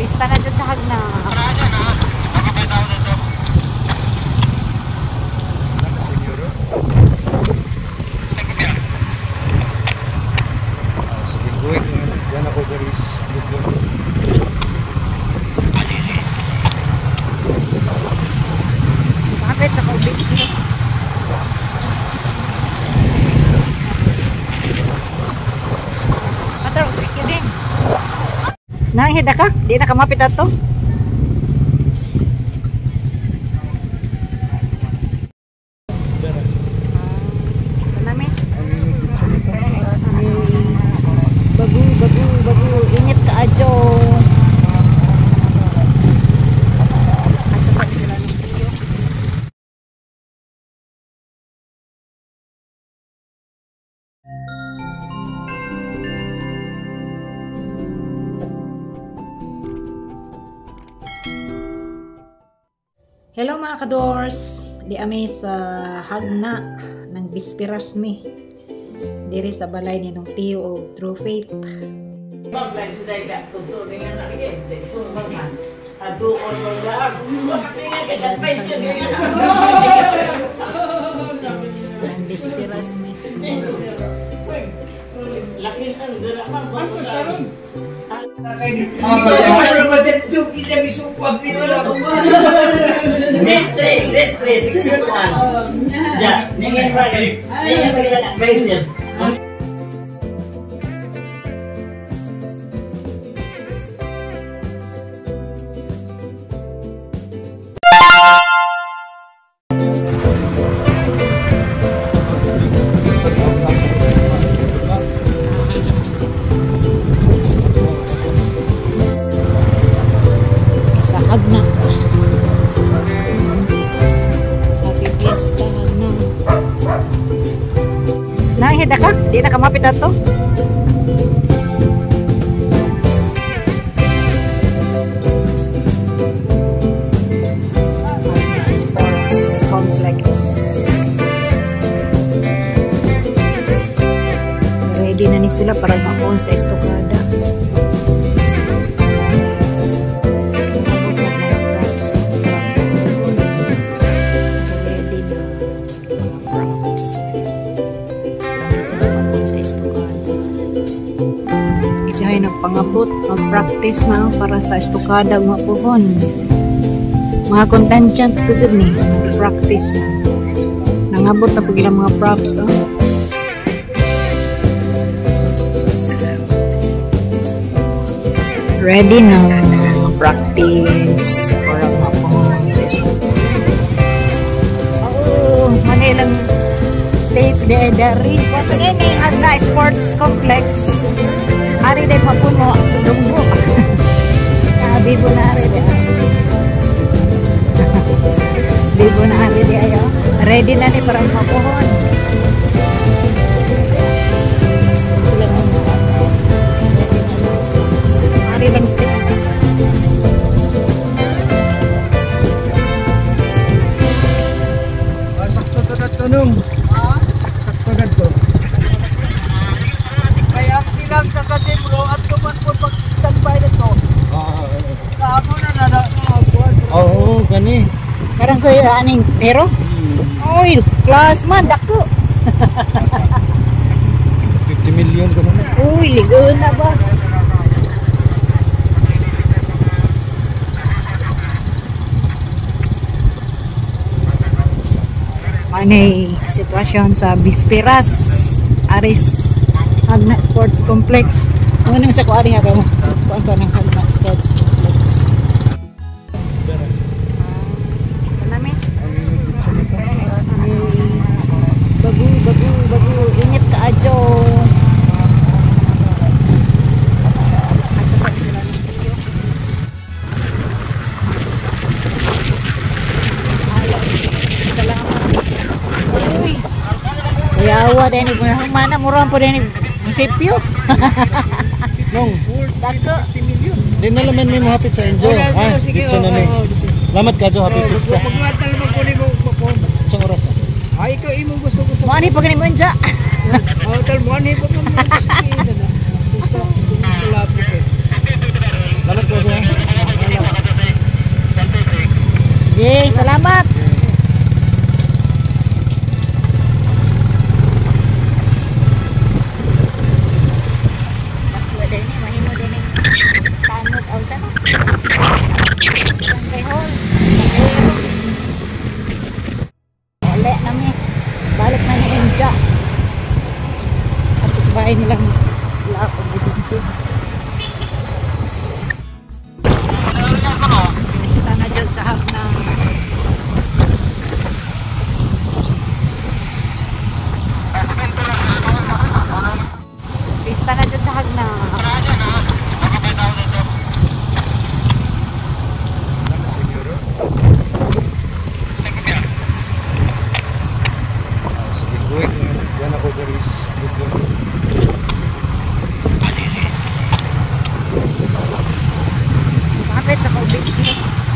Pista na dyan sa Hagna. Yan ako guys. Bakit sa COVID? Patros, bigyan din. Nahihida ka? Di na kamapit ato? Bagu, init ka adyo. Ato sabi sila ng video. Hello mga ka-doors, di ami sa Hagna ng Bisperas mi. Diri sa balay ni nung tiyo o True Faith. Bagay sa dayga, tuto dengan lagi, sumber man. Adu on lang. Kaya pa siya ganyan. Ng Bisperas mi. Laki ang zara man bago. Ano ba dyan yung kita misupag pinulog? Grade 3, 6 Ya, ningin ba? Ningin ba kita basic? Hagna. Happy Fiesta Hagna. Nahihida ka? Di na kamapit ato? Sports Complex. Ready na ni sila para makon sa estokada. Ay nagpangabot, mag-practice na para sa estokada mga puhon. Mga contingent ko dyan ni, nag-practice na. Nangabot na pag ilang mga props. Oh. Ready na mag-practice para mga puhon sa estokada. Oh, Manilang States dari. Kasi ini Hagna Sports Complex. Ari din mapuno ang tulunggo. Bibo na ari din. Bibo na ari din ayo. Ready na ni para mapuhon. Sila mo. Ari lang stage. Sakto ka tanong. Sakto ka to. Silang sa katimlo at kuman po pag-standby na to. Kaamo na nanabuan. Oo, gani. Karang ko aning pero. Oy, class man dako. 50 million ka man. Uy, ligon na ba? Anay sitwasyon sa Bisperas Aris Hagna Sports Complex. Ang nang sa kuari ha kamo. Kuan ka ng Hagna Sports Complex. Kanami? Bagu, init ka adyo. Ato sabi sila ng video. Salamat. Uy. Yawa din mana murah po din munisipyo. Nong, Dako. di na laman mo hapit sa enjoy. Ha? Dito na ni. Lamat ka jo happy pista. Pagwatal mo po ni mo. Isang oras. Ay, ikaw imo gusto ko sa... Mani pag ni mo dya. Tal mo ani po mo gusto ko. Gusto ko lapit eh. Lamat ko siya. Kain lang. Wala ako dito. Pista na dyan sa hagna. Pista na dyan sa hagna. Yan ako guys. Bakit sa COVID?